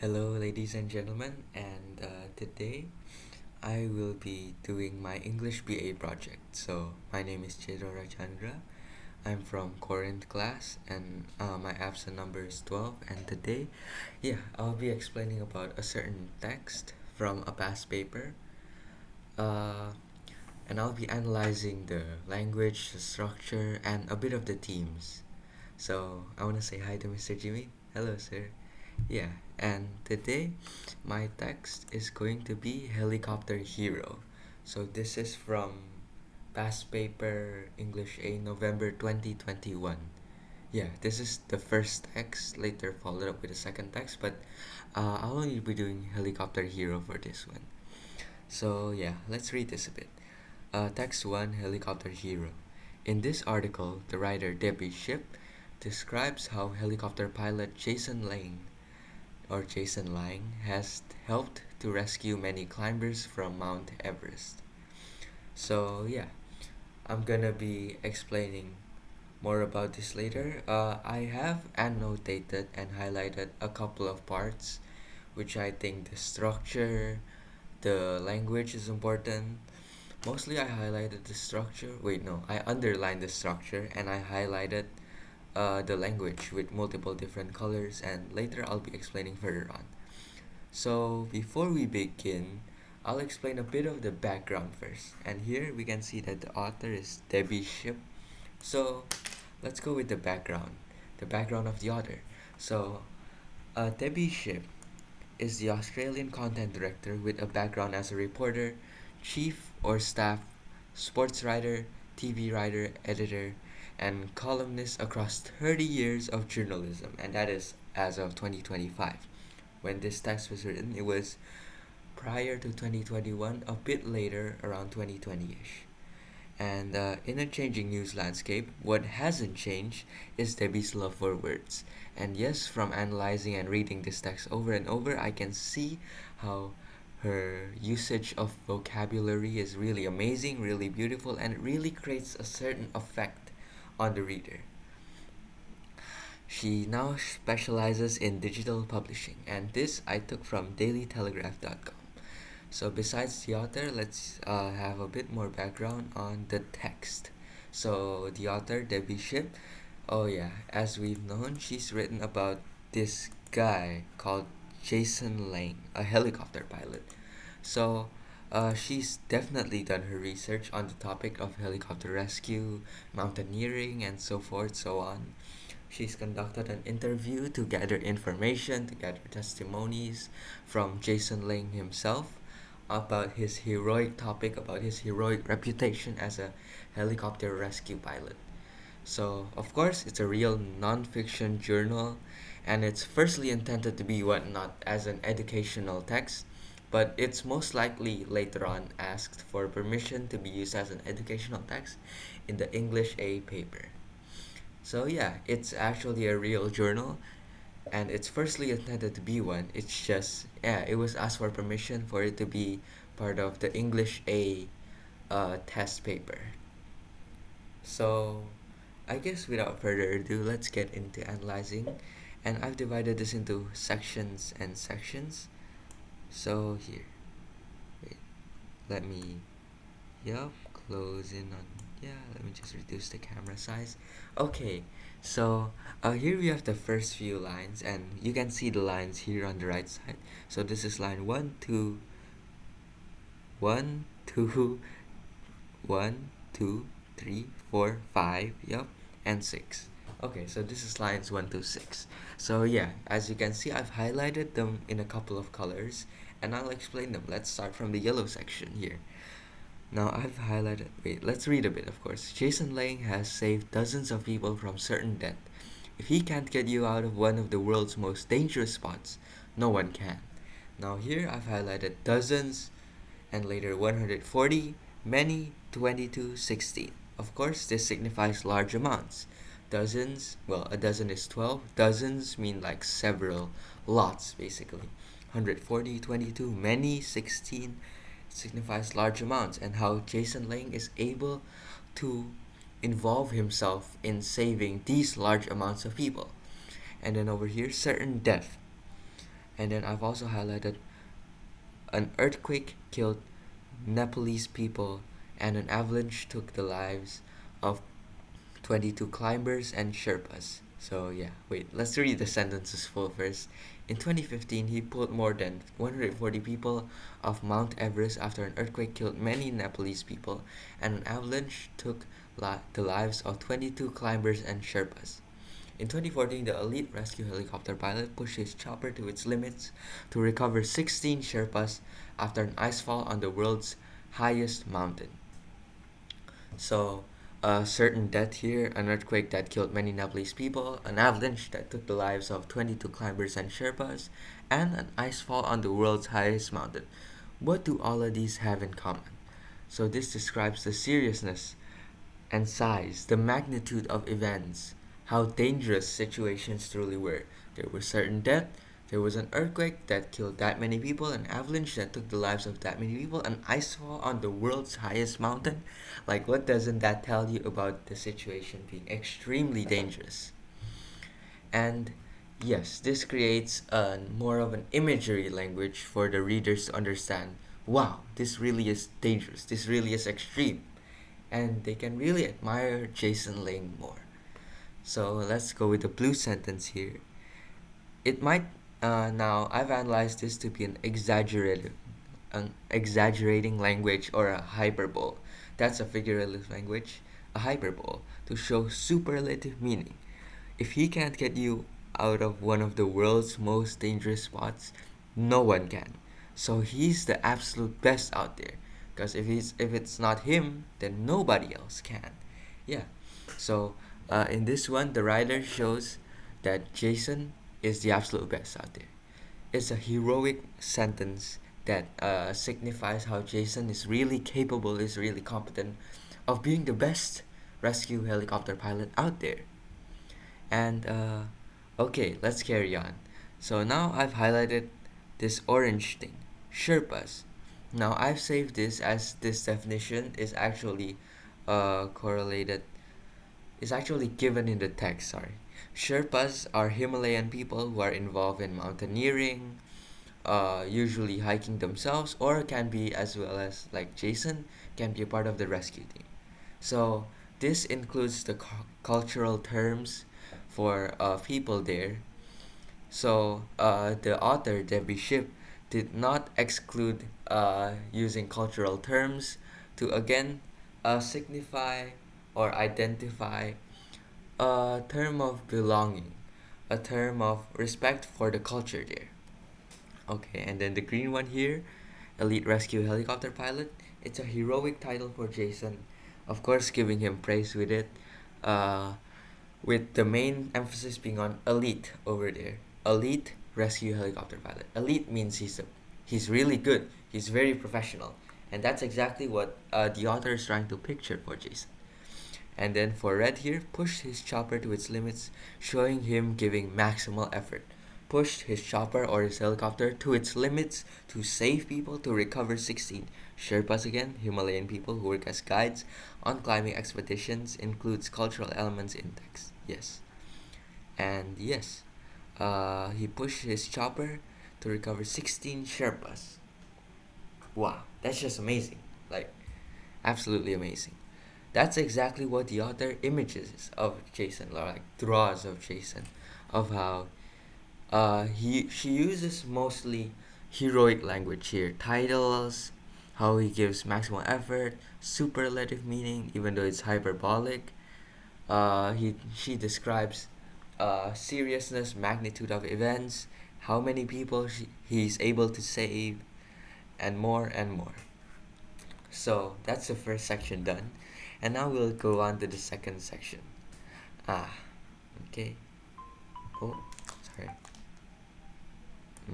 Hello, ladies and gentlemen, and today I will be doing my English BA project. So, my name is Chedro Rajandra. I'm from Corinth class, and my absent number is 12. And today, I'll be explaining about a certain text from a past paper, uh, and I'll be analyzing the language, the structure, and a bit of the themes. So, I want to say hi to Mr. Jimmy. Hello, sir. Yeah, and today my text is going to be Helicopter Hero. So this is from past paper English A November 2021. Yeah, this is the first text, later followed up with a second text, but I'll only be doing Helicopter Hero for this one. So yeah, let's read this a bit. Text 1, Helicopter Hero. In this article, the writer Debbie Ship describes how helicopter pilot Jason Lang has helped to rescue many climbers from Mount Everest. So, yeah, I'm gonna be explaining more about this later. I have annotated and highlighted a couple of parts which I think the structure, the language is important. Mostly I highlighted the structure. Wait, no, I underlined the structure and I highlighted the language with multiple different colors, and later I'll be explaining further on. So, before we begin, I'll explain a bit of the background first. And here we can see that the author is Debbie Ship. So, let's go with the background of the author. So, Debbie Ship is the Australian content director with a background as a reporter, chief or staff, sports writer, TV writer, editor, and columnist across 30 years of journalism, and that is as of 2025. When this text was written, it was prior to 2021, a bit later, around 2020 ish. And in a changing news landscape, what hasn't changed is Debbie's love for words. And yes, from analyzing and reading this text over and over, I can see how her usage of vocabulary is really amazing, really beautiful, and it really creates a certain effect on the reader. She now specializes in digital publishing, and this I took from dailytelegraph.com. So, besides the author, let's have a bit more background on the text. So, the author, Debbie Ship, oh yeah, as we've known, she's written about this guy called Jason Lang, a helicopter pilot. So, she's definitely done her research on the topic of helicopter rescue, mountaineering, and so forth, so on. She's conducted an interview to gather information, to gather testimonies from Jason Lang himself about his heroic topic, about his heroic reputation as a helicopter rescue pilot. So, of course, it's a real non-fiction journal, and it's firstly intended to be whatnot as an educational text, but it's most likely later on asked for permission to be used as an educational text in the English A paper. So yeah, it's actually a real journal, and it's firstly intended to be one. It's just, yeah, it was asked for permission for it to be part of the English A test paper. So I guess without further ado, let's get into analyzing. And I've divided this into sections and sections. So here, wait, let me, yup, close in on, yeah, let me just reduce the camera size. Okay, so here we have the first few lines, and you can see the lines here on the right side. So this is line 1, 2, 1, 2, 1, 2, 3, 4, 5, yep, and 6. Okay, so this is lines 1 to 6. So yeah, as you can see, I've highlighted them in a couple of colors, and I'll explain them. Let's start from the yellow section here. Now I've highlighted, wait, let's read a bit, of course. Jason Lang has saved dozens of people from certain death. If he can't get you out of one of the world's most dangerous spots, no one can. Now here I've highlighted dozens, and later 140, many, 22, 16. Of course, this signifies large amounts. Dozens, well, a dozen is 12. Dozens mean like several, lots basically. 140, 22, many, 16 signifies large amounts, and how Jason Lang is able to involve himself in saving these large amounts of people. And then over here, certain death. And then I've also highlighted an earthquake killed Nepalese people and an avalanche took the lives of 22 climbers and Sherpas. So yeah, wait, let's read the sentences full first. In 2015, he pulled more than 140 people off Mount Everest after an earthquake killed many Nepalese people and an avalanche took the lives of 22 climbers and Sherpas. In 2014, the elite rescue helicopter pilot pushed his chopper to its limits to recover 16 Sherpas after an icefall on the world's highest mountain. So, a certain death here, an earthquake that killed many Nepalese people, an avalanche that took the lives of 22 climbers and Sherpas, and an icefall on the world's highest mountain. What do all of these have in common? So, this describes the seriousness and size, the magnitude of events, how dangerous situations truly were. There was certain death, there was an earthquake that killed that many people, an avalanche that took the lives of that many people, an icefall on the world's highest mountain. Like, what doesn't that tell you about the situation being extremely dangerous? And yes, this creates a more of an imagery language for the readers to understand. Wow, this really is dangerous. This really is extreme, and they can really admire Jason Ling more. So let's go with the blue sentence here. It might now I've analyzed this to be an exaggerating language or a hyperbole. That's a figurative language, a hyperbole to show superlative meaning. If he can't get you out of one of the world's most dangerous spots, no one can. So he's the absolute best out there. Because if it's not him, then nobody else can. Yeah. So in this one, the writer shows that Jason is the absolute best out there. It's a heroic sentence that signifies how Jason is really capable, is really competent of being the best rescue helicopter pilot out there. And okay, let's carry on. So now I've highlighted this orange thing, Sherpas. Now I've saved this as this definition is actually correlated, is actually given in the text, sorry. Sherpas are Himalayan people who are involved in mountaineering, usually hiking themselves, or can be as well as like Jason, can be a part of the rescue team. So this includes the cultural terms for people there. So the author Debbie Ship did not exclude using cultural terms to again signify or identify a term of belonging, a term of respect for the culture there. Okay, and then the green one here, Elite Rescue Helicopter Pilot. It's a heroic title for Jason, of course, giving him praise with it, uh, with the main emphasis being on elite over there. Elite Rescue Helicopter Pilot. Elite means he's really good. He's very professional, and that's exactly what the author is trying to picture for Jason. And then for red here, pushed his chopper to its limits, showing him giving maximal effort. Pushed his chopper or his helicopter to its limits to save people, to recover 16. Sherpas again, Himalayan people who work as guides on climbing expeditions, includes cultural elements in text. Yes. And yes, he pushed his chopper to recover 16 Sherpas. Wow, that's just amazing. Like, absolutely amazing. That's exactly what the author images of Jason, or like draws of Jason, of how she uses mostly heroic language here, titles, how he gives maximal effort, superlative meaning, even though it's hyperbolic. She describes seriousness, magnitude of events, how many people he's able to save, and more and more. So that's the first section done. And now we'll go on to the second section. Ah, okay. Oh, sorry.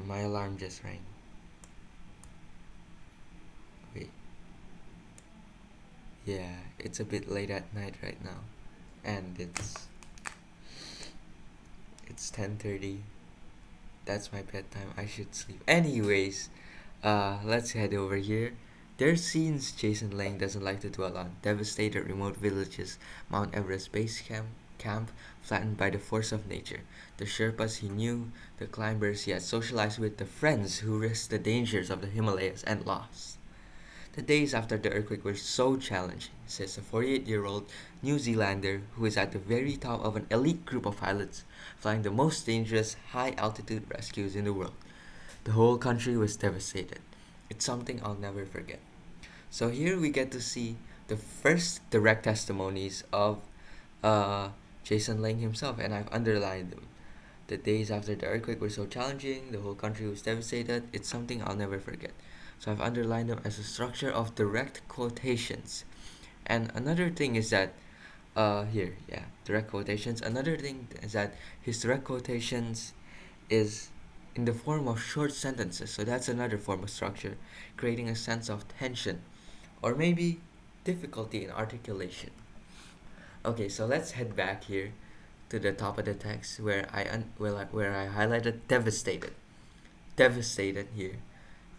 My alarm just rang. Wait. Yeah, it's a bit late at night right now. And it's 10:30. That's my bedtime. I should sleep. Anyways, let's head over here. There's scenes Jason Lang doesn't like to dwell on. Devastated remote villages, Mount Everest base camp, camp flattened by the force of nature. The Sherpas he knew, the climbers he had socialized with, the friends who risked the dangers of the Himalayas and lost. The days after the earthquake were so challenging, says a 48-year-old New Zealander who is at the very top of an elite group of pilots flying the most dangerous high-altitude rescues in the world. The whole country was devastated. It's something I'll never forget. So here we get to see the first direct testimonies of uh, Jason Lang himself, and I've underlined them. The days after the earthquake were so challenging, the whole country was devastated. It's something I'll never forget. So I've underlined them as a structure of direct quotations. And another thing is that, direct quotations. Another thing is that his direct quotations is in the form of short sentences. So that's another form of structure, creating a sense of tension or maybe difficulty in articulation. Okay, so let's head back here to the top of the text where I highlighted devastated. Devastated here.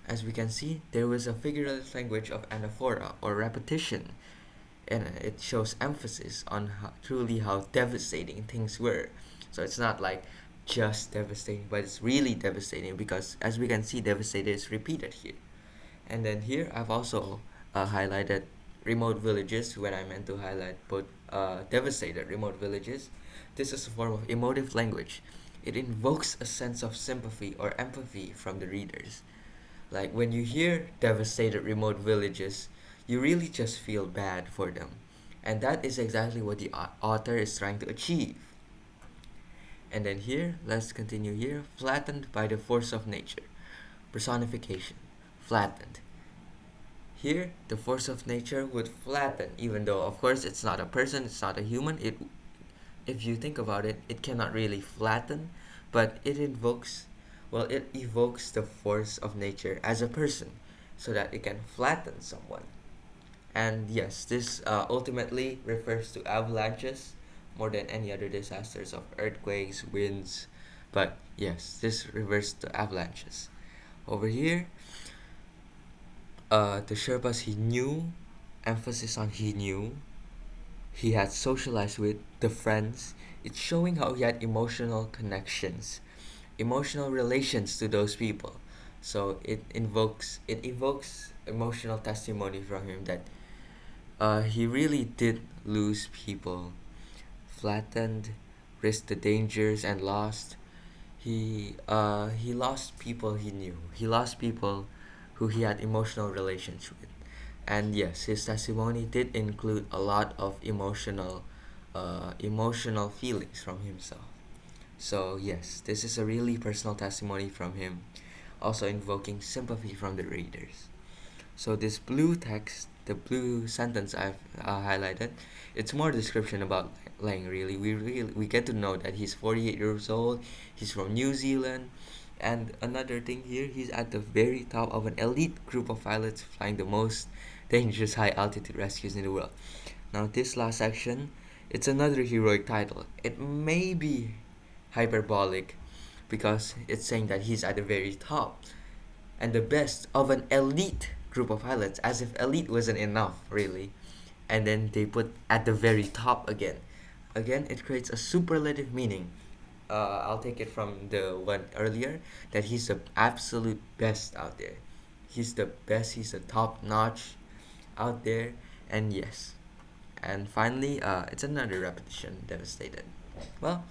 As we can see, there was a figurative language of anaphora or repetition, and it shows emphasis on truly how devastating things were. So it's not like just devastating, but it's really devastating because, as we can see, devastated is repeated here. And then here I've also highlighted remote villages when I meant to highlight both devastated remote villages. This is a form of emotive language. It invokes a sense of sympathy or empathy from the readers. Like when you hear devastated remote villages, you really just feel bad for them. And that is exactly what the author is trying to achieve. And then here, let's continue here. Flattened by the force of nature. Personification. Flattened. Here, the force of nature would flatten, even though, of course, it's not a person, it's not a human. If you think about it, it cannot really flatten, but it evokes the force of nature as a person, so that it can flatten someone. And yes, this ultimately refers to avalanches more than any other disasters of earthquakes, winds. But yes, this refers to avalanches. Over here, the Sherpas he knew, emphasis on he knew, he had socialized with, the friends. It's showing how he had emotional connections, emotional relations to those people. So it evokes emotional testimony from him that he really did lose people, flattened, risked the dangers and lost. He lost people he knew. He lost people who he had emotional relations with. And yes, his testimony did include a lot of emotional feelings from himself. So yes, this is a really personal testimony from him, also invoking sympathy from the readers. So this blue text, the blue sentence I've highlighted, it's more description about Lang. We get to know that he's 48 years old. He's from New Zealand, and another thing here, he's at the very top of an elite group of pilots flying the most dangerous high altitude rescues in the world. Now this last section, it's another heroic title. It may be hyperbolic because it's saying that he's at the very top and the best of an elite group of pilots, as if elite wasn't enough, really. And then they put at the very top again. Again, it creates a superlative meaning. I'll take it from the one earlier that he's the absolute best out there. He's the best, he's the top notch out there, and yes. And finally, it's another repetition, devastated. Well,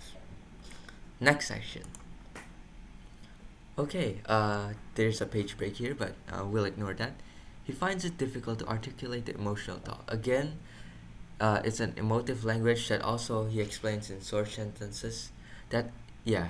next section. Okay, there's a page break here, but we'll ignore that. He finds it difficult to articulate the emotional thought. Again, it's an emotive language that also he explains in short sentences. That, yeah,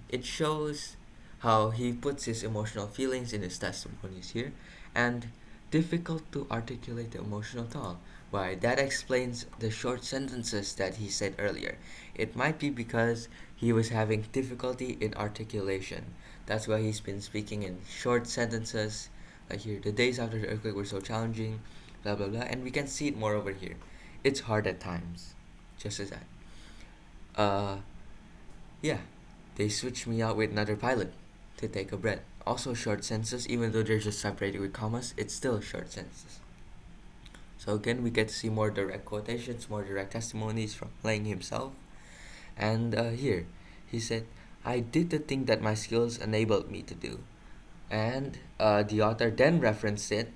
it shows how he puts his emotional feelings in his testimonies here, and difficult to articulate the emotional thought. Why? That explains the short sentences that he said earlier. It might be because he was having difficulty in articulation. That's why he's been speaking in short sentences. Like here, the days after the earthquake were so challenging, blah blah blah, and we can see it more over here. It's hard at times, just as that. Uh, yeah, they switched me out with another pilot to take a breath. Also short sentences, even though they're just separated with commas, it's still short sentences. So again, we get to see more direct quotations, more direct testimonies from Lang himself. And here, he said, I did the thing that my skills enabled me to do. And the author then referenced it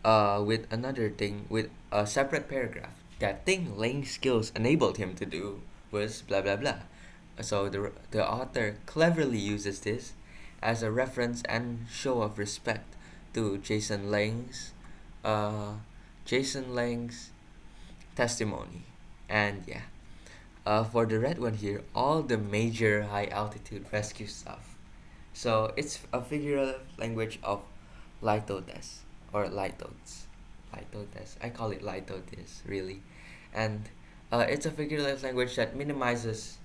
with another thing, with a separate paragraph. That thing Lang's skills enabled him to do was blah blah blah. So the author cleverly uses this as a reference and show of respect to uh, Jason Lang's testimony. And yeah, for the red one here, all the major high altitude rescue stuff. So it's a figurative language of litotes or litotes. Litotes. I call it litotes really. And it's a figurative language that minimizes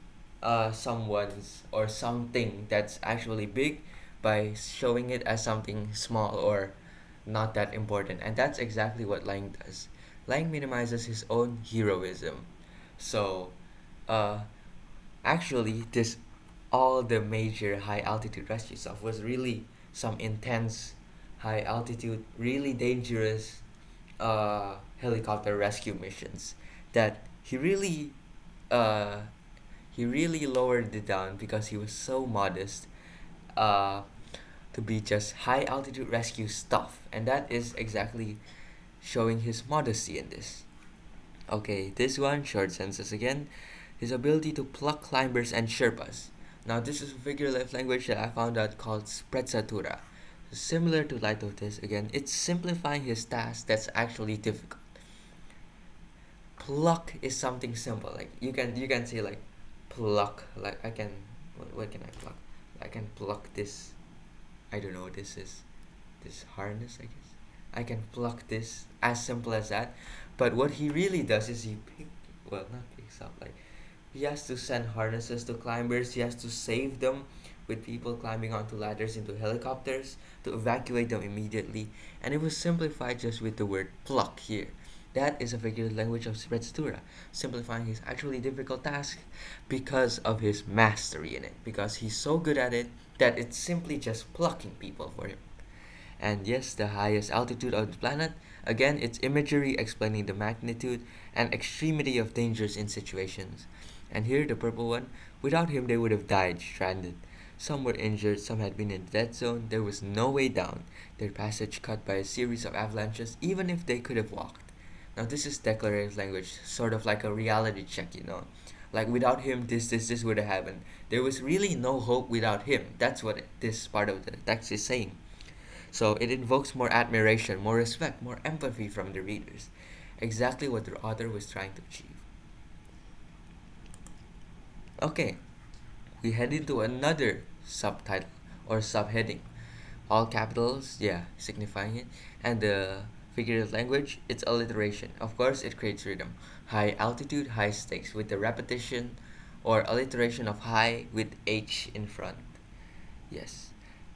someone's or something that's actually big by showing it as something small or not that important. And that's exactly what Lang does. Lang minimizes his own heroism. So, uh, actually, this all the major high altitude rescue stuff was really some intense high altitude, really dangerous helicopter rescue missions that uh, he really lowered it down because he was so modest uh, to be just high altitude rescue stuff, and that is exactly showing his modesty in this. Okay, this one, short sentences again. His ability to pluck climbers and Sherpas. Now, this is a figurative language that I found out called sprezzatura. Similar to Litotes, again, it's simplifying his task that's actually difficult. Pluck is something simple. Like you can say like pluck. Like I can what can I pluck? I can pluck this. I don't know what this is. This harness, I guess. I can pluck this, as simple as that. But what he really does is not picks up, like he has to send harnesses to climbers, he has to save them with people climbing onto ladders into helicopters to evacuate them immediately. And it was simplified just with the word pluck here. That is a figurative language of sprezzatura, simplifying his actually difficult task because of his mastery in it, because he's so good at it that it's simply just plucking people for him. And yes, the highest altitude of the planet. Again, it's imagery explaining the magnitude and extremity of dangers in situations. And here, the purple one, without him, they would have died stranded. Some were injured, some had been in the dead zone. There was no way down, their passage cut by a series of avalanches, even if they could have walked. Now, this is declarative language, sort of like a reality check, you know. Like, without him, this would have happened. There was really no hope without him. That's what this part of the text is saying. So it invokes more admiration, more respect, more empathy from the readers. Exactly what the author was trying to achieve. Okay, we head into another subtitle or subheading. All capitals, yeah, signifying it. And the figurative language, it's alliteration. Of course, it creates rhythm. High altitude, high stakes, with the repetition or alliteration of high with H in front. Yes.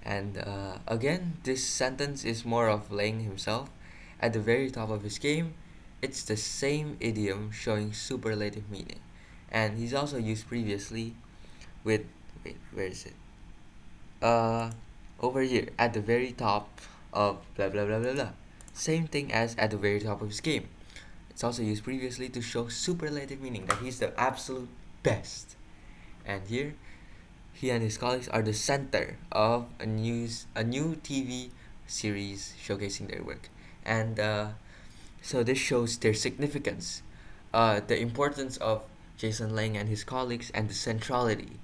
And again, this sentence is more of Lang himself. At the very top of his game, it's the same idiom showing superlative meaning. And he's also used previously with, wait, where is it? Uh, Over here, at the very top of blah blah blah blah blah. Same thing as at the very top of his game. It's also used previously to show superlative meaning, that he's the absolute best. And here, he and his colleagues are the center of a new TV series showcasing their work, and so this shows their significance, the importance of Jason Lang and his colleagues, and the centrality,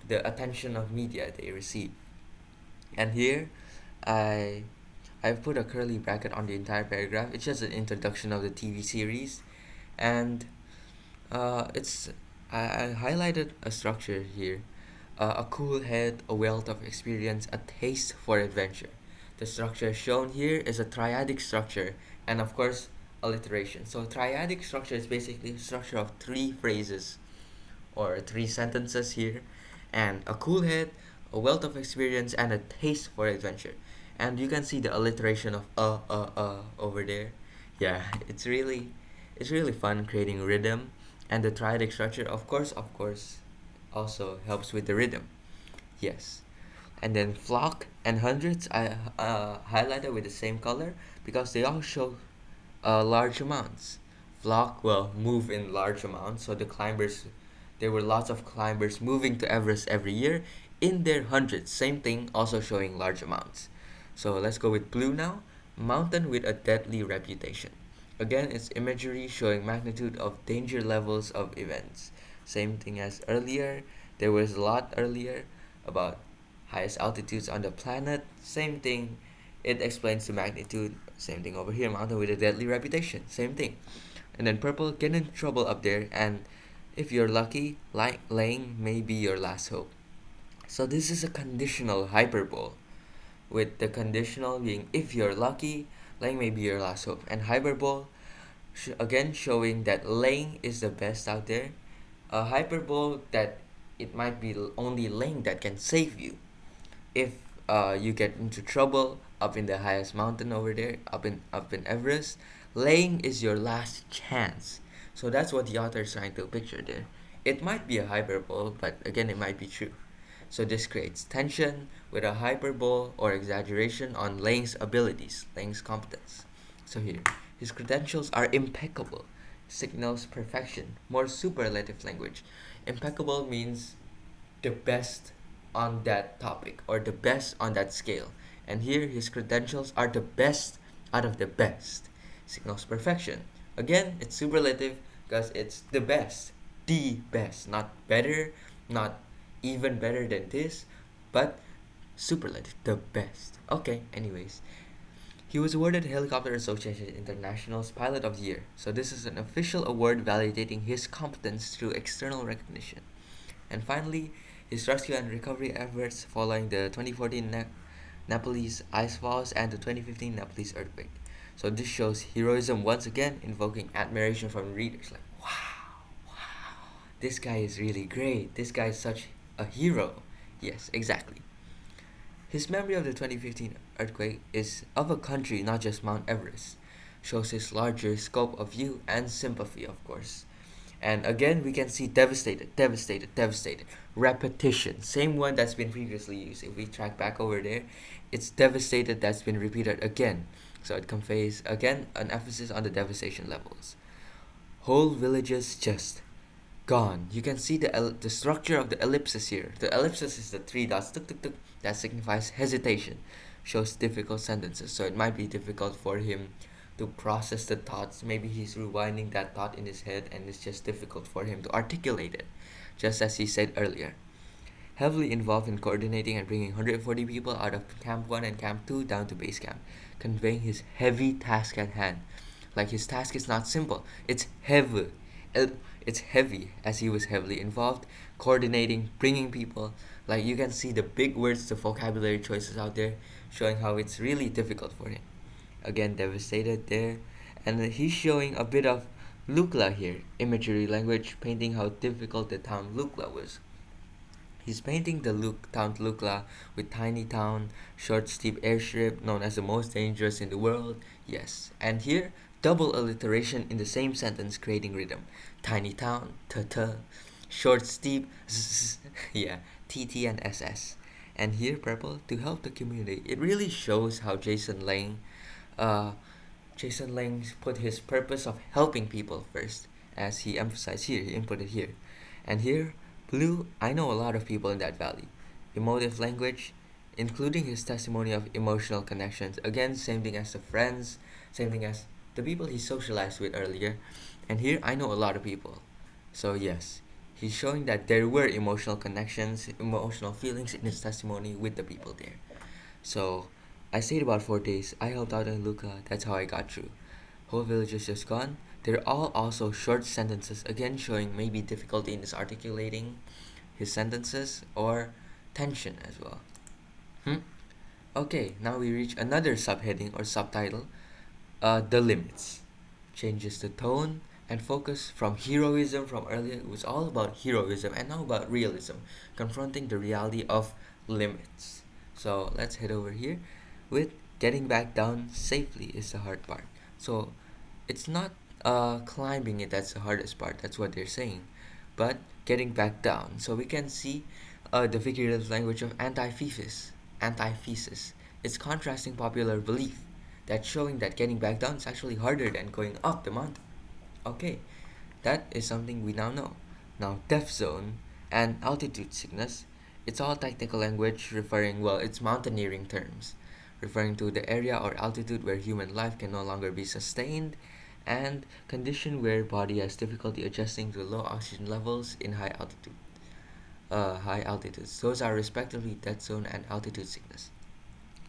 the attention of media they receive. And here, I I've put a curly bracket on the entire paragraph. It's just an introduction of the TV series, and it's I highlighted a structure here, a cool head, a wealth of experience, a taste for adventure. The structure shown here is a triadic structure, and of course, alliteration. So, triadic structure is basically a structure of three phrases or three sentences here, and a cool head, a wealth of experience, and a taste for adventure. And you can see the alliteration of over there. Yeah, it's really fun creating rhythm, and the triadic structure, of course, also helps with the rhythm. Yes. And then flock and hundreds I highlighted with the same color because they all show large amounts. Flock will move in large amounts. So there were lots of climbers moving to Everest every year in their hundreds. Same thing, also showing large amounts. So let's go with blue now. Mountain with a deadly reputation. Again, it's imagery showing magnitude of danger levels of events. Same thing as earlier. There was a lot earlier about highest altitudes on the planet. Same thing. It explains the magnitude. Same thing over here. Mountain with a deadly reputation. Same thing. And then purple, get in trouble up there. And if you're lucky, like laying may be your last hope. So this is a conditional hyperbole, with the conditional being if you're lucky, laying may be your last hope. And hyperbole, again showing that laying is the best out there. A hyperbole that it might be only laying that can save you if you get into trouble up in the highest mountain over there, up in Everest. Laying is your last chance. So that's what the author is trying to picture there. It might be a hyperbole, but again, it might be true. So this creates tension with a hyperbole or exaggeration on Lang's abilities, Lang's competence. So here, his credentials are impeccable, signals perfection, more superlative language. Impeccable means the best on that topic or the best on that scale. And here, his credentials are the best out of the best, signals perfection. Again, it's superlative because it's the best, not better, not even better than this, but superlative, the best. Okay, anyways. He was awarded Helicopter Association International's Pilot of the Year, so this is an official award validating his competence through external recognition. And finally, his rescue and recovery efforts following the 2014 Nepalese ice falls and the 2015 Nepalese earthquake. So this shows heroism once again, invoking admiration from readers. Like, wow, this guy is really great. This guy is such a hero. Yes, exactly. His memory of the 2015 earthquake is of a country, not just Mount Everest. Shows his larger scope of view and sympathy, of course. And again, we can see devastated, devastated, devastated. Repetition, same one that's been previously used. If we track back over there, it's devastated that's been repeated again. So it conveys, again, an emphasis on the devastation levels. Whole villages just gone. You can see the structure of the ellipsis here. The ellipsis is the three dots, tuk, tuk, tuk, that signifies hesitation, shows difficult sentences. So it might be difficult for him to process the thoughts. Maybe he's rewinding that thought in his head and it's just difficult for him to articulate it, just as he said earlier. Heavily involved in coordinating and bringing 140 people out of Camp 1 and Camp 2 down to base camp, conveying his heavy task at hand. Like his task is not simple, it's heavy. It's heavy, as he was heavily involved, coordinating, bringing people. Like you can see the big words, the vocabulary choices out there, showing how it's really difficult for him. Again, devastated there. And he's showing a bit of Lukla here, imagery language, painting how difficult the town Lukla was. He's painting the town Lukla with tiny town, short steep airstrip known as the most dangerous in the world. Yes, and here double alliteration in the same sentence creating rhythm. Tiny town, ta-ta, short steep, yeah, TT and SS. And here purple to help the community. It really shows how uh, Jason Lang put his purpose of helping people first, as he emphasized here, he inputted here. And here blue, I know a lot of people in that valley. Emotive language, including his testimony of emotional connections. Again, same thing as the friends, same thing as the people he socialized with earlier. And here, I know a lot of people. So, yes, he's showing that there were emotional connections, emotional feelings in his testimony with the people there. So, I stayed about 4 days. I helped out in Luca. That's how I got through. Whole village is just gone. They're all also short sentences, again showing maybe difficulty in his articulating his sentences or tension as well. Okay, now we reach another subheading or subtitle, the limits. Changes the tone and focus from heroism from earlier. It was all about heroism and now about realism, confronting the reality of limits. So let's head over here with getting back down safely is the hard part. So it's not climbing it that's the hardest part, that's what they're saying, but getting back down. So we can see the figurative language of antithesis. It's contrasting popular belief That's showing that getting back down is actually harder than going up the mountain. Okay, that is something we now know. Now, death zone and altitude sickness, it's all technical language referring, well, it's mountaineering terms, referring to the area or altitude where human life can no longer be sustained, and condition where body has difficulty adjusting to low oxygen levels in high altitudes. Those are respectively death zone and altitude sickness.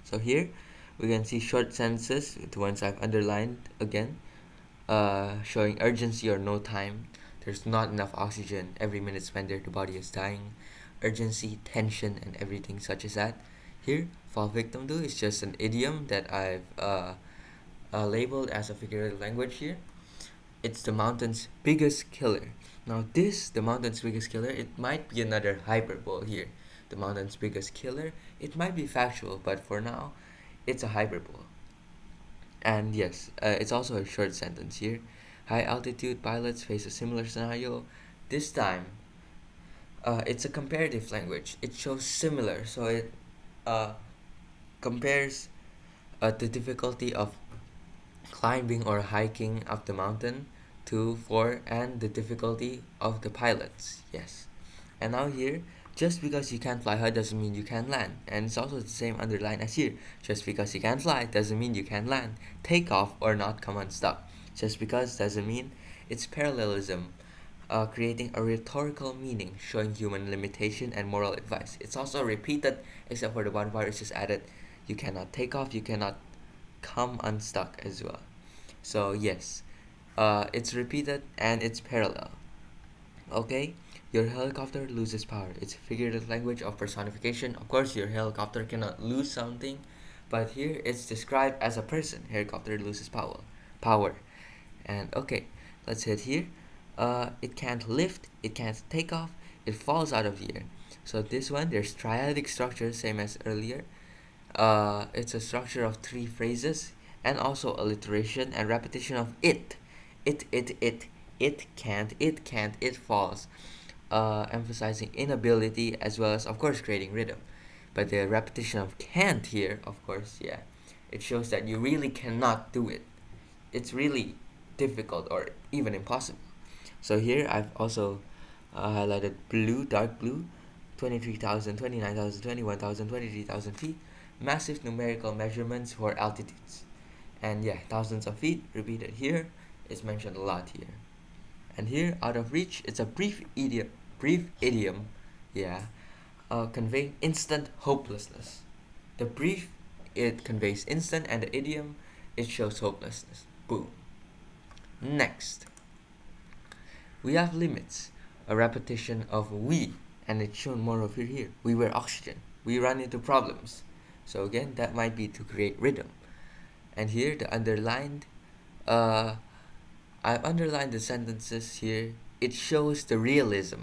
So here we can see short sentences, the ones I've underlined again, showing urgency or no time. There's not enough oxygen. Every minute spent there, the body is dying. Urgency, tension, and everything such as that. Here, fall victim to is just an idiom that I've labeled as a figurative language here. It's the mountain's biggest killer. Now, the mountain's biggest killer, it might be another hyperbole here. The mountain's biggest killer, it might be factual, but for now, it's a hyperbole. And yes, it's also a short sentence here. High altitude pilots face a similar scenario. This time, it's a comparative language. It shows similar, so it uh, compares the difficulty of climbing or hiking up the mountain and the difficulty of the pilots. Yes. And now here, just because you can't fly high doesn't mean you can't land. And it's also the same underline as here. Just because you can't fly doesn't mean you can't land. Take off or not come unstuck. Just because doesn't mean it's parallelism, creating a rhetorical meaning showing human limitation and moral advice. It's also repeated, except for the one part it's just added. You cannot take off, you cannot come unstuck as well. So yes, it's repeated and it's parallel. Okay, your helicopter loses power. It's figurative language of personification. Of course, your helicopter cannot lose something, but here it's described as a person. Helicopter loses power. And okay, let's hit here. It can't lift, it can't take off, it falls out of the air. So this one, there's triadic structure, same as earlier. It's a structure of three phrases and also alliteration and repetition of it. It can't, it falls. Emphasizing inability as well as, of course, creating rhythm. But the repetition of can't here, of course, yeah, it shows that you really cannot do it. It's really difficult or even impossible. So here I've also highlighted blue, dark blue, 23,000, 29,000, 21,000, 23,000 feet. Massive numerical measurements for altitudes. And yeah, thousands of feet repeated here is mentioned a lot here. And here, out of reach, it's a brief idiom, yeah, conveying instant hopelessness. The brief, it conveys instant, and the idiom, it shows hopelessness. Boom. Next, we have limits, a repetition of we, and it's shown more of it here. We were oxygen. We run into problems. So again, that might be to create rhythm. And here, the underlined, I've underlined the sentences here. It shows the realism,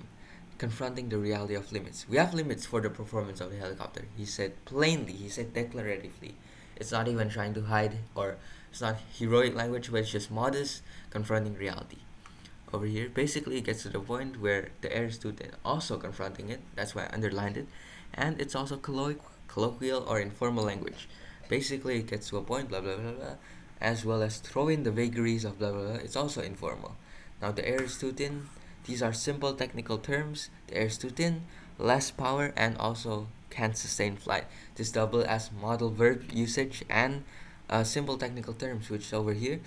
confronting the reality of limits. We have limits for the performance of the helicopter. He said plainly, he said declaratively. It's not even trying to hide, or it's not heroic language, but it's just modest, confronting reality. Over here, basically it gets to the point where the air student also confronting it. That's why I underlined it. And it's also colloquial or informal language. Basically it gets to a point, blah blah blah blah, as well as throw in the vagaries of blah blah blah. It's also informal. Now the air is too thin. These are simple technical terms. The air is too thin, less power, and also can't sustain flight. This double as modal verb usage and simple technical terms, which over here,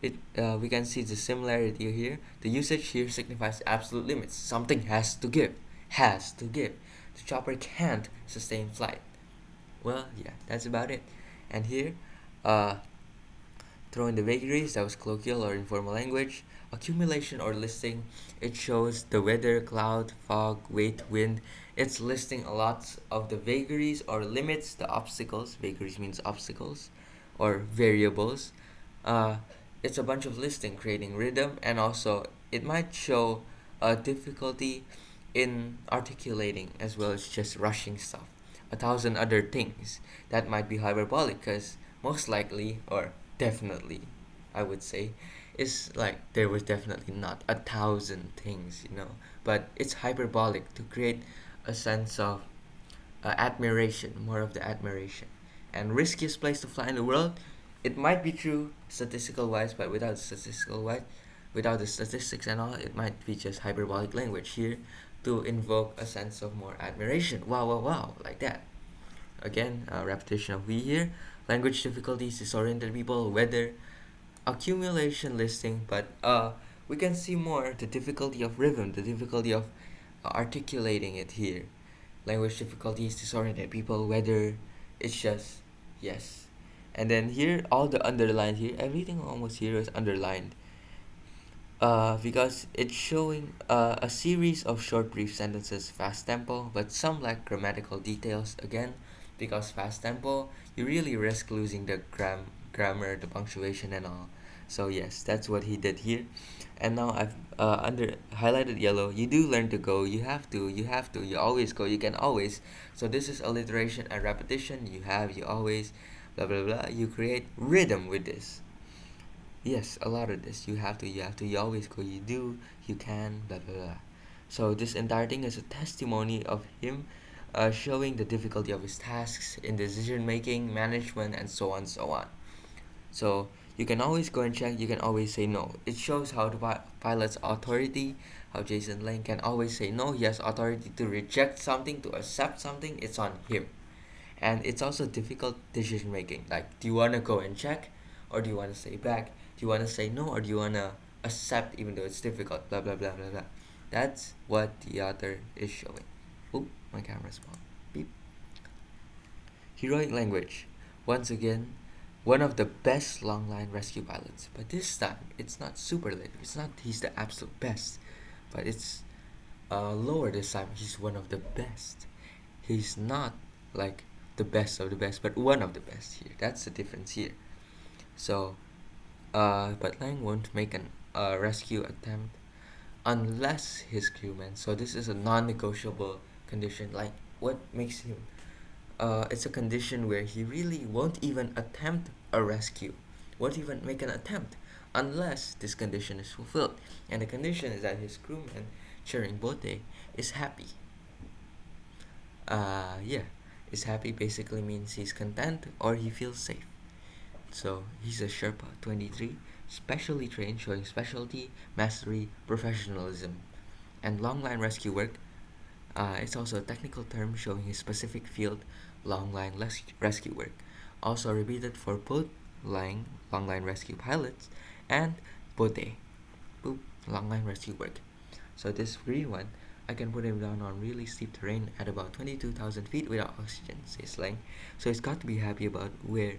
we can see the similarity here. The usage here signifies absolute limits. Something has to give. Has to give. The chopper can't sustain flight. Well, yeah, that's about it. And here, throw in the vagaries, that was colloquial or informal language. Accumulation or listing, it shows the weather, cloud, fog, weight, wind. It's listing a lot of the vagaries or limits, the obstacles. Vagaries means obstacles or variables. It's a bunch of listing, creating rhythm, and also it might show a difficulty in articulating as well as just rushing stuff. A thousand other things that might be hyperbolic, because most likely or definitely, I would say, is like there was definitely not a thousand things, but it's hyperbolic to create a sense of admiration, more of the admiration. And riskiest place to fly in the world, it might be true statistical wise, but without the statistics and all, it might be just hyperbolic language here to invoke a sense of more admiration. Wow, wow, wow, like that. Again, repetition of we here. Language difficulties, disoriented people, weather, accumulation listing, but we can see more the difficulty of rhythm, the difficulty of articulating it here. Language difficulties, disoriented people, weather, it's just yes. And then here, all the underlined here, everything almost here is underlined. Because it's showing a series of short, brief sentences, fast tempo, but some lack grammatical details again. Because fast tempo, you really risk losing the grammar, the punctuation, and all. So yes, that's what he did here. And now I've under highlighted yellow. You do learn to go. You have to. You have to. You always go. You can always. So this is alliteration and repetition. You have. You always. Blah blah blah. You create rhythm with this. Yes, a lot of this. You always go, you do, you can, blah, blah, blah. So, this entire thing is a testimony of him showing the difficulty of his tasks in decision making, management, and so on, so on. So, you can always go and check, you can always say no. It shows how the pilot's authority, how Jason Lane can always say no. He has authority to reject something, to accept something, it's on him. And it's also difficult decision making. Like, do you want to go and check, or do you want to stay back? Do you want to say no, or do you want to accept even though it's difficult? Blah blah blah blah blah. That's what the author is showing. Oop, my camera's on. Beep. Heroic language. Once again, one of the best long line rescue pilots. But this time, it's not superlative. It's not he's the absolute best, but it's lower this time. He's one of the best. He's not like the best of the best, but one of the best here. That's the difference here. So, but Lang won't make an rescue attempt unless his crewman. So this is a non-negotiable condition. Like what makes him? It's a condition where he really won't even attempt a rescue, won't even make an attempt unless this condition is fulfilled. And the condition is that his crewman, Chering Bote, is happy. Yeah, is happy basically means he's content or he feels safe. So he's a Sherpa 23, specially trained, showing specialty, mastery, professionalism. And long line rescue work, it's also a technical term showing his specific field, long line rescue work. Also repeated for both long line rescue pilots and bote, boop, long line rescue work. So this green one, I can put him down on really steep terrain at about 22,000 feet without oxygen, says Lang. So he's got to be happy about where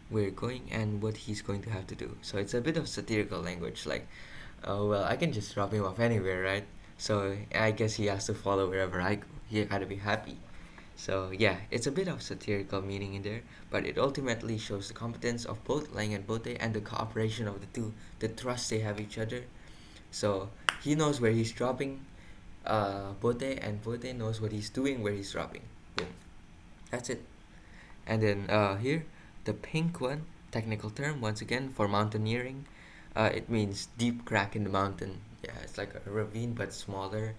we're going and what he's going to have to do. So it's a bit of satirical language, like, oh well, I can just drop him off anywhere, right? So I guess he has to follow wherever I go. He gotta be happy. So yeah, it's a bit of satirical meaning in there, but it ultimately shows the competence of both Lang and Bote and the cooperation of the two, the trust they have each other. So he knows where he's dropping Bote, and Bote knows what he's doing where he's dropping. Boom. That's it. And then here, the pink one, technical term once again for mountaineering. It means deep crack in the mountain. Yeah, it's like a ravine but smaller.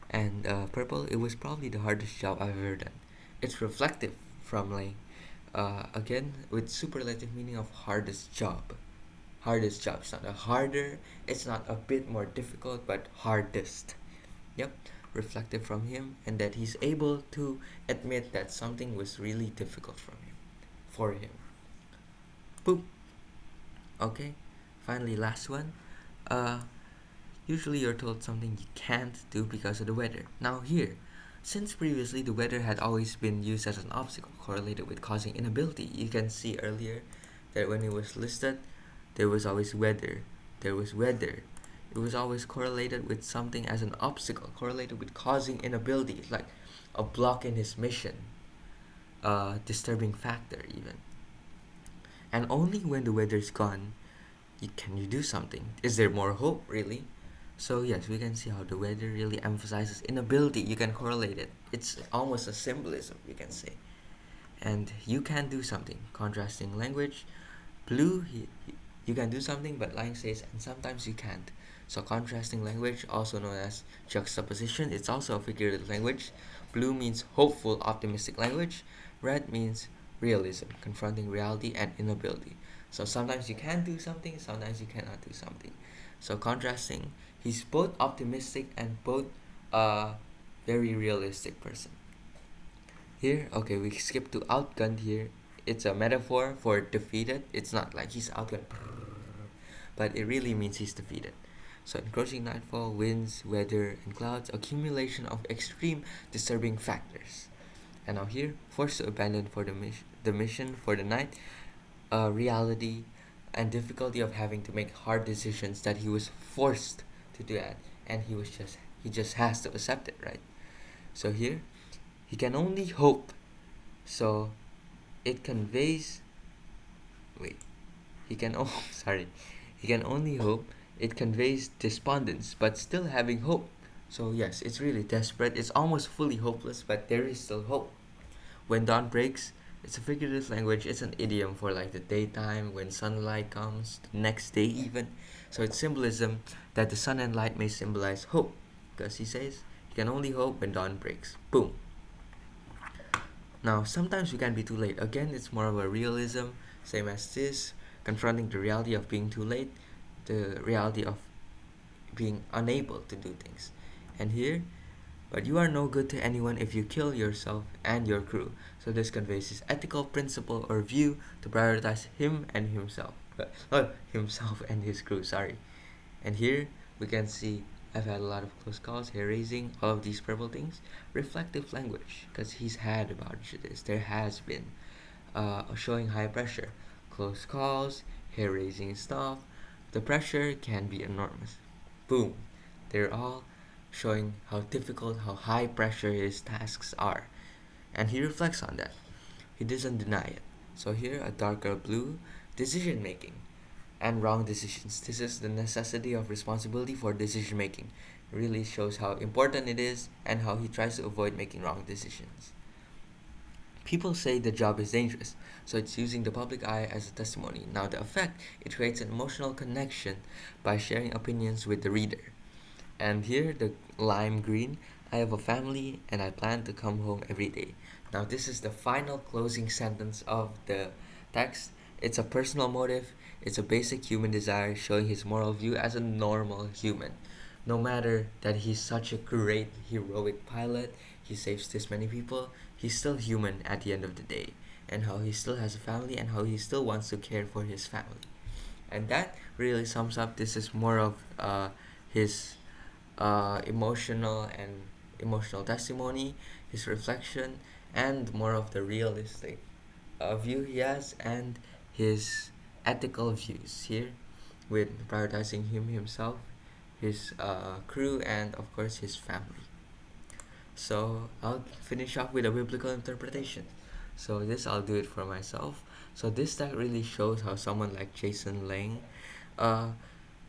And purple, it was probably the hardest job I've ever done. It's reflective from like, again, with superlative meaning of hardest job. Hardest job. It's not a harder, it's not a bit more difficult, but hardest. Yep, reflective from him, and that he's able to admit that something was really difficult for him. Boop. Okay, finally, last one. Usually you're told something you can't do because of the weather. Now here, since previously the weather had always been used as an obstacle correlated with causing inability, you can see earlier that when it was listed, there was always weather. There was weather. It was always correlated with something as an obstacle, correlated with causing inability, like a block in his mission, a disturbing factor even. And only when the weather's gone, can you do something? Is there more hope, really? So yes, we can see how the weather really emphasizes inability. You can correlate it. It's almost a symbolism, you can say. And you can do something. Contrasting language. Blue, you can do something, but Lang says, and sometimes you can't. So contrasting language, also known as juxtaposition, it's also a figurative language. Blue means hopeful, optimistic language. Red means realism, confronting reality and inability. So sometimes you can do something, sometimes you cannot do something. So contrasting, he's both optimistic and both a very realistic person. Here, okay, we skip to outgunned here. It's a metaphor for defeated. It's not like he's outgunned, but it really means he's defeated. So encroaching nightfall, winds, weather, and clouds, accumulation of extreme disturbing factors. And now here, forced to abandon for the mission for the night, reality, and difficulty of having to make hard decisions that he was forced to do that, and he just has to accept it, right? So here, he can only hope. So it conveys. Wait, he can oh sorry, he can only hope. It conveys despondence, but still having hope. So yes, it's really desperate. It's almost fully hopeless, but there is still hope. When dawn breaks, it's a figurative language. It's an idiom for like the daytime when sunlight comes, the next day even. So it's symbolism that the sun and light may symbolize hope, because he says you can only hope when dawn breaks. Boom. Now sometimes we can be too late. Again, it's more of a realism, same as this, confronting the reality of being too late, the reality of being unable to do things. And here, but you are no good to anyone if you kill yourself and your crew. So this conveys his ethical principle or view to prioritize him and himself. Himself and his crew, sorry. And here we can see I've had a lot of close calls, hair raising, all of these purple things. Reflective language, because he's had about this. There has been showing high pressure, close calls, hair raising stuff. The pressure can be enormous. Boom. They're all showing how difficult, how high pressure his tasks are. And he reflects on that. He doesn't deny it. So here, a darker blue, decision making and wrong decisions. This is the necessity of responsibility for decision making. It really shows how important it is and how he tries to avoid making wrong decisions. People say the job is dangerous, so it's using the public eye as a testimony. Now, the effect, it creates an emotional connection by sharing opinions with the reader. And here, the lime green, I have a family and I plan to come home every day. Now, this is the final closing sentence of the text. It's a personal motive, it's a basic human desire showing his moral view as a normal human. No matter that he's such a great, heroic pilot, he saves this many people, he's still human at the end of the day. And how he still has a family and how he still wants to care for his family. And that really sums up. This is more of his emotional testimony, his reflection, and more of the realistic view he has, and his ethical views here, with prioritizing himself, his crew, and of course his family. So I'll finish up with a biblical interpretation. So this I'll do it for myself. So this that really shows how someone like Jason Lang, uh,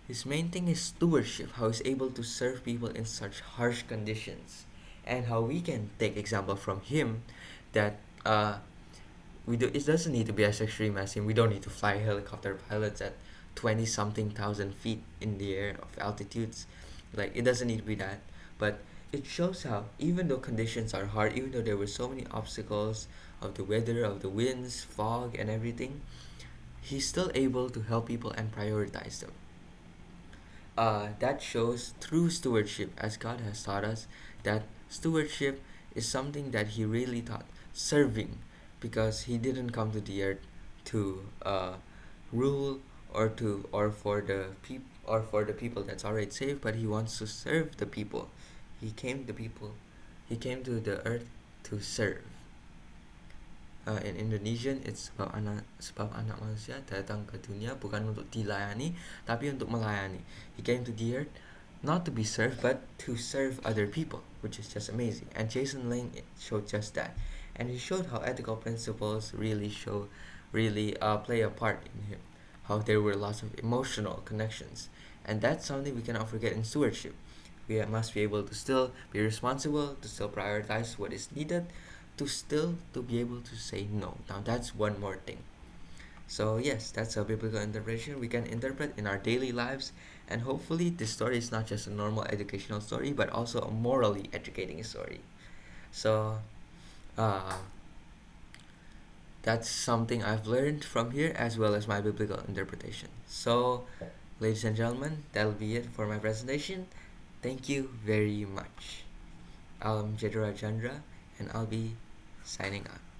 his main thing is stewardship, how he's able to serve people in such harsh conditions, and how we can take example from him that it doesn't need to be as extreme as him. We don't need to fly helicopter pilots at 20 something thousand feet in the air of altitudes. Like, it doesn't need to be that. But it shows how, even though conditions are hard, even though there were so many obstacles of the weather, of the winds, fog, and everything, he's still able to help people and prioritize them. That shows true stewardship, as God has taught us that stewardship is something that He really taught. Serving, because He didn't come to the earth to rule or for the people that's already saved, but He wants to serve the people. He came to the earth to serve. In Indonesian, it's sebab anak manusia datang ke dunia bukan untuk dilayani, tapi untuk melayani. He came to the earth not to be served, but to serve other people, which is just amazing. And Jason Lang showed just that, and he showed how ethical principles really play a part in him. How there were lots of emotional connections, and that's something we cannot forget in stewardship. We must be able to still be responsible, to still prioritize what is needed, to be able to say no. Now that's one more thing. So yes, that's a biblical interpretation we can interpret in our daily lives, and hopefully this story is not just a normal educational story, but also a morally educating story. So That's something I've learned from here as well as my biblical interpretation. So, ladies and gentlemen, that'll be it for my presentation. Thank you very much. I'm Jedra Chandra and I'll be signing out.